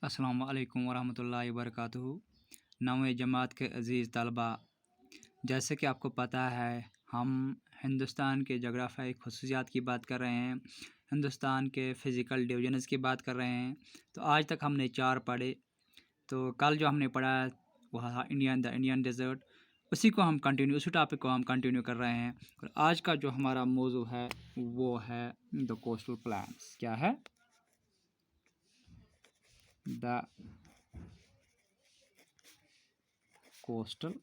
अस्सलामु अलैकुम वरहमतुल्लाहि वबरकातुहू। नौवीं जमात के अज़ीज़ तलबा, जैसे कि आपको पता है हम हिंदुस्तान के जोग्राफ़ियाई ख़ुसूसियात की बात कर रहे हैं, हिंदुस्तान के फ़िज़िकल डिवीज़न्स की बात कर रहे हैं। तो आज तक हमने 4 पढ़े। तो कल जो हमने पढ़ा वह था इंडियन डेज़र्ट। उसी टॉपिक को हम कंटिन्यू कर रहे हैं। और आज का जो हमारा मौज़ू है वो है द कोस्टल प्लान्स। क्या है? द कोस्टल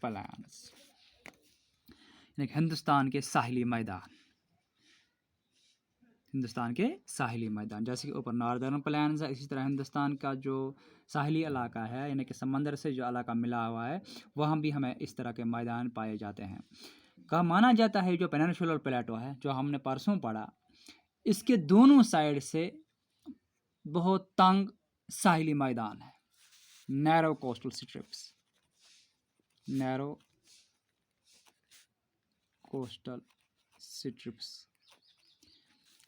प्लान्स, यानी हिंदुस्तान के साहिली मैदान। जैसे कि ऊपर नॉर्दर्न प्लान्स है, इसी तरह हिंदुस्तान का जो साहिली इलाका है, यानी कि समंदर से जो इलाका मिला हुआ है, वहाँ भी हमें इस तरह के मैदान पाए जाते हैं। कहा माना जाता है जो पेनिनसुलर प्लेटो है, जो हमने परसों पढ़ा, इसके दोनों साइड से बहुत तंग साहिली मैदान है, narrow coastal strips, narrow coastal strips.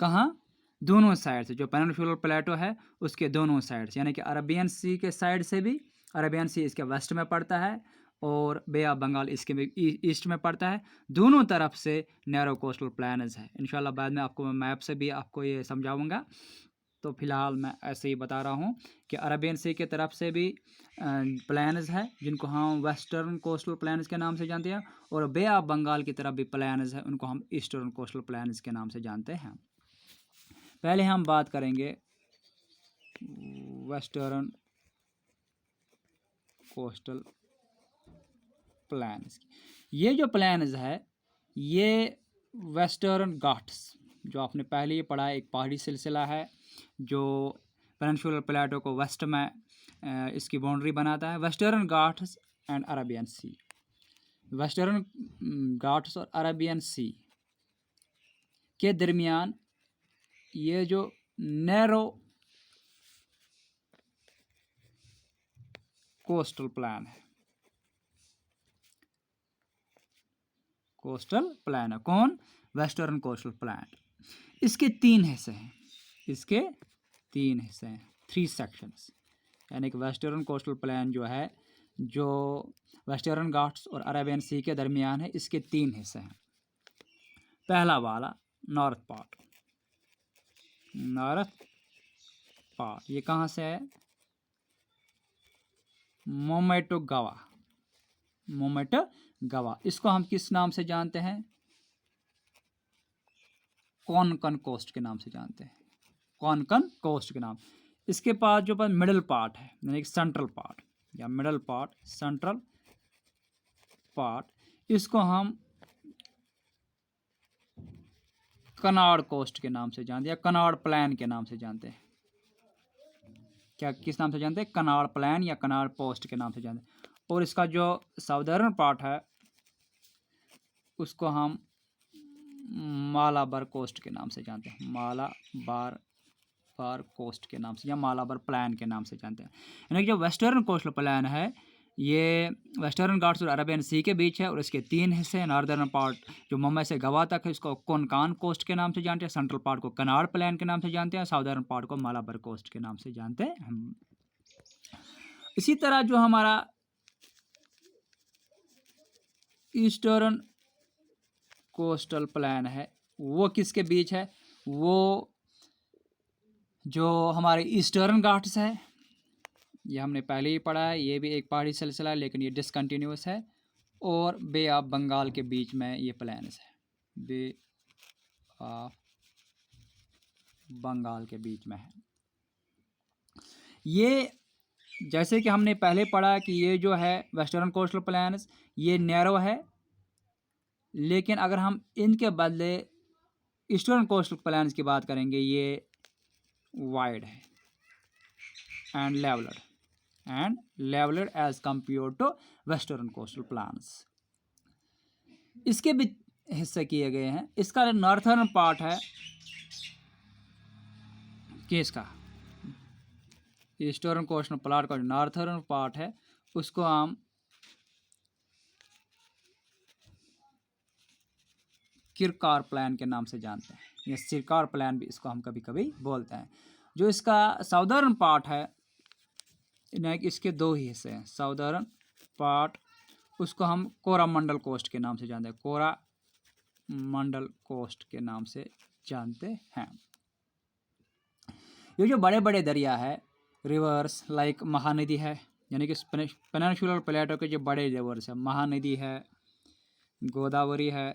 कहाँ? दोनों साइड से। जो पेनिनसुलर प्लेटो है उसके दोनों साइड से, यानी कि अरबियन सी के साइड से भी, अरबियन सी इसके वेस्ट में पड़ता है और बे ऑफ बंगाल इसके ईस्ट में पड़ता है। दोनों तरफ से नैरो कोस्टल प्लान्स है। इंशाल्लाह बाद में आपको मैं मैप से भी आपको ये समझाऊंगा। तो फ़िलहाल मैं ऐसे ही बता रहा हूँ कि अरबियन सी के तरफ से भी प्लान्स है, जिनको हम वेस्टर्न कोस्टल प्लान्स के नाम से जानते हैं, और बे ऑफ बंगाल की तरफ भी प्लान्स है, उनको हम ईस्टर्न कोस्टल प्लान्स के नाम से जानते हैं। पहले हम बात करेंगे वेस्टर्न कोस्टल प्लान्स की। ये जो प्लान्स है ये वेस्टर्न घाट्स, जो आपने पहले ही पढ़ा है, एक पहाड़ी सिलसिला है जो पेनिनसुलर प्लेटो को वेस्ट में इसकी बाउंड्री बनाता है। Western Ghats and Arabian Sea, Western Ghats और अरेबियन सी के दरमियान ये जो नैरो कोस्टल प्लान है, कोस्टल प्लान है। कौन? Western coastal plain. इसके 3 हिस्से हैं, इसके 3 हिस्से हैं, 3 सेक्शंस। यानी कि वेस्टर्न कोस्टल प्लान जो है, जो वेस्टर्न घाट्स और अरेबियन सी के दरमियान है, इसके 3 हिस्से हैं। पहला वाला नॉर्थ पार्ट, नॉर्थ पार्ट ये कहाँ से है? मोमेटोगावा, मोमेटोगावा। इसको हम किस नाम से जानते हैं? कोंकण कोस्ट के नाम से जानते हैं, कोंकण कोस्ट के नाम। इसके पास जो मिडल पार्ट है, यानी कि सेंट्रल पार्ट या मिडल पार्ट, सेंट्रल पार्ट, इसको हम कनाड़ कोस्ट के नाम से जानते हैं, या कनाड़ प्लान के नाम से जानते हैं। क्या किस नाम से जानते हैं? कनाड़ प्लान या कनाड़ पोस्ट के नाम से जानते हैं। और इसका जो साउदर्न पार्ट है उसको हम मालाबार कोस्ट के नाम से जानते हैं, मालाबार कोस्ट के नाम से या मालाबार प्लान के नाम से जानते हैं। यानी कि जो वेस्टर्न कोस्टल प्लान है ये वेस्टर्न घाट्स और अरेबियन सी के बीच है, और इसके 3 हिस्से हैं। नॉर्दर्न पार्ट जो मुंबई से गोवा तक है, इसको कोंकण कोस्ट के नाम से जानते हैं। सेंट्रल पार्ट को कनाड़ प्लान के नाम से जानते हैं। साउदर्न पार्ट को मालाबार कोस्ट के नाम से जानते हैं हम। इसी तरह जो हमारा ईस्टर्न कोस्टल प्लान है वो किसके बीच है? वो जो हमारे ईस्टर्न घाट्स है, ये हमने पहले ही पढ़ा है, ये भी एक पहाड़ी सिलसिला है लेकिन ये डिसकंटिन्यूस है, और बे ऑफ बंगाल के बीच में ये प्लान्स है, बे ऑफ बंगाल के बीच में है। ये जैसे कि हमने पहले पढ़ा कि ये जो है वेस्टर्न कोस्टल प्लान्स ये नैरो है, लेकिन अगर हम इनके बदले ईस्टर्न कोस्टल प्लान्स की बात करेंगे, ये वाइड है and levelled as compare to western coastal plains. इसके भी हिस्से किए गए हैं। इसका नॉर्थर्न पार्ट है किसका? ईस्टर्न कोस्टल प्लान का जो नॉर्थर्न पार्ट है उसको हम किरकार प्लान के नाम से जानते हैं, या सिरकार प्लान भी इसको हम कभी कभी बोलते हैं। जो इसका साउदर्न पार्ट है, यानी कि इसके दो ही हिस्से हैं, साउदर्न पार्ट, उसको हम कोरामंडल कोस्ट के नाम से जानते हैं, कोरामंडल कोस्ट के नाम से जानते हैं। ये जो बड़े बड़े दरिया है, रिवर्स लाइक महानदी है, यानी कि पेनिनसुलर प्लेटो के जो बड़े रिवर्स है, महानदी है, गोदावरी है,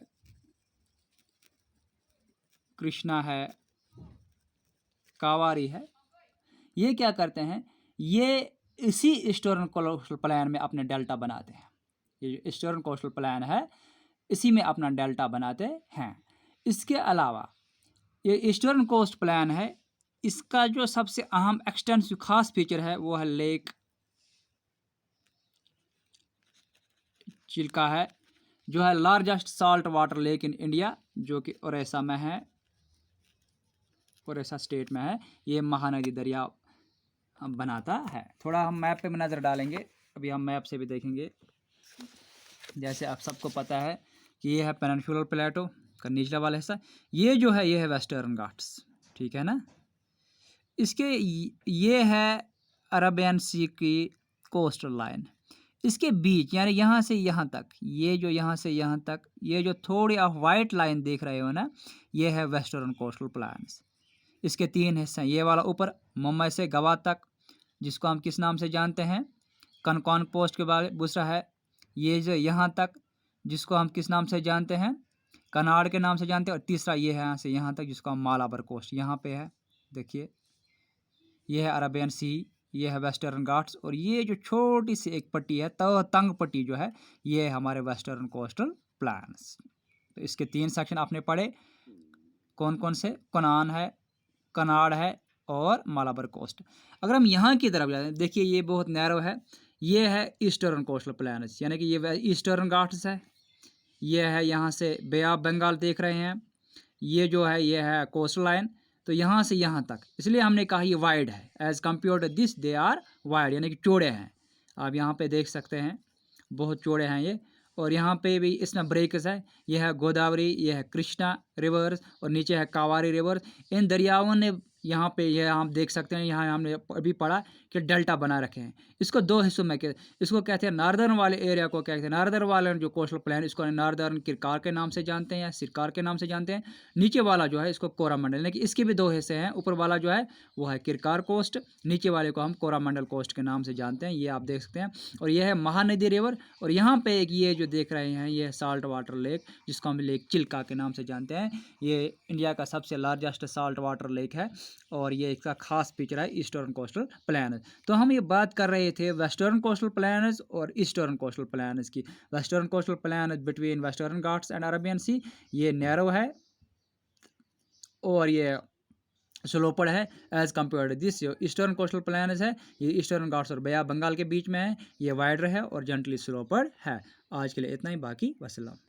कृष्णा है, कावारी है, ये क्या करते हैं, ये इसी ईस्टर्न कोस्टल प्लेन में अपने डेल्टा बनाते हैं। ये जो ईस्टर्न कोस्टल प्लेन है इसी में अपना डेल्टा बनाते हैं। इसके अलावा ये ईस्टर्न कोस्ट प्लेन है, इसका जो सबसे अहम एक्सटेंसिव खास फीचर है वो है लेक चिल्का है, जो है largest salt water lake in India, जो कि ओडिशा में है, ओडिशा स्टेट में है। ये महानदी दरिया बनाता है। थोड़ा हम मैप पे नज़र डालेंगे, अभी हम मैप से भी देखेंगे। जैसे आप सबको पता है कि ये है पेनिनसुलर प्लेटो का निचला वाला हिस्सा, ये जो है ये है वेस्टर्न घाट्स, ठीक है ना। इसके ये है अरबियन सी की कोस्टल लाइन, इसके बीच यानी यहाँ से यहाँ तक, ये जो यहाँ से यहाँ तक, ये जो थोड़ी आप वाइट लाइन देख रहे हो ना, ये है वेस्टर्न कोस्टल प्लेन्स। इसके तीन हिस्से हैं, ये वाला ऊपर मुंबई से गोवा तक, जिसको हम किस नाम से जानते हैं, कनकॉन पोस्ट के बारे। दूसरा है ये जो यहाँ तक, जिसको हम किस नाम से जानते हैं, कनाड़ के नाम से जानते हैं। और तीसरा ये है यहाँ से यहाँ तक, जिसको हम मालाबार कोस्ट, यहाँ पे है, देखिए ये है अरबियन सी, ये है वेस्टर्न घाट्स, और ये जो छोटी सी एक पट्टी है, तो तंग पट्टी जो है, ये है हमारे वेस्टर्न कोस्टल प्लेन्स। तो इसके तीन सेक्शन आपने पढ़े, कौन कौन से, कोनान है, कनाड़ है और मालाबार कोस्ट। अगर हम यहाँ की तरफ जाते हैं, देखिए ये बहुत नैरो है, ये है ईस्टर्न कोस्टल प्लेन्स, यानी कि ये ईस्टर्न घाट्स है। ये है यहाँ से बे ऑफ बंगाल देख रहे हैं, ये जो है ये है कोस्टल लाइन, तो यहाँ से यहाँ तक, इसलिए हमने कहा ये वाइड है, as compare to this they are wide, यानी कि चौड़े हैं। आप यहाँ पे देख सकते हैं बहुत चौड़े हैं ये, और यहाँ पे भी इसमें ब्रेक्स है, यह है गोदावरी, यह है कृष्णा रिवर्स, और नीचे है कावारी रिवर्स। इन दरियाओं ने यहाँ पे यह हम देख सकते हैं, यहाँ हमने अभी पढ़ा कि डेल्टा बना रखे हैं। इसको दो हिस्सों में इसको कहते हैं, नॉर्दर्न वाले एरिया को कहते हैं, नॉर्दर्न वाले जो कोस्टल प्लेन, इसको नॉर्दर्न किरकार के नाम से जानते हैं या सिरकार के नाम से जानते हैं। नीचे वाला जो है इसको कोरामंडल, लेकिन इसके भी दो हिस्से हैं, ऊपर वाला जो है वो है किरकार कोस्ट, नीचे वाले को हम कोरामंडल कोस्ट के नाम से जानते हैं, ये आप देख सकते हैं। और यह है महानदी रिवर, और यहाँ पे एक ये जो देख रहे हैं ये साल्ट वाटर लेक, जिसको हम लेक चिल्का के नाम से जानते हैं। ये इंडिया का सबसे लार्जेस्ट साल्ट वाटर लेक है, और ये इसका खास फीचर है ईस्टर्न कोस्टल प्लेन्स। तो हम ये बात कर रहे थे वेस्टर्न कोस्टल प्लेन्स और ईस्टर्न कोस्टल प्लेन्स की। Western coastal plains between western Ghats and Arabian sea, ये नैरो है और ये स्लोपड है as compare to this. Eastern coastal plains है, ये ईस्टर्न घाट्स और बे ऑफ बंगाल के बीच में है, ये वाइडर है और जेंटली स्लोपड है। आज के लिए इतना ही, बाकी वसलाम।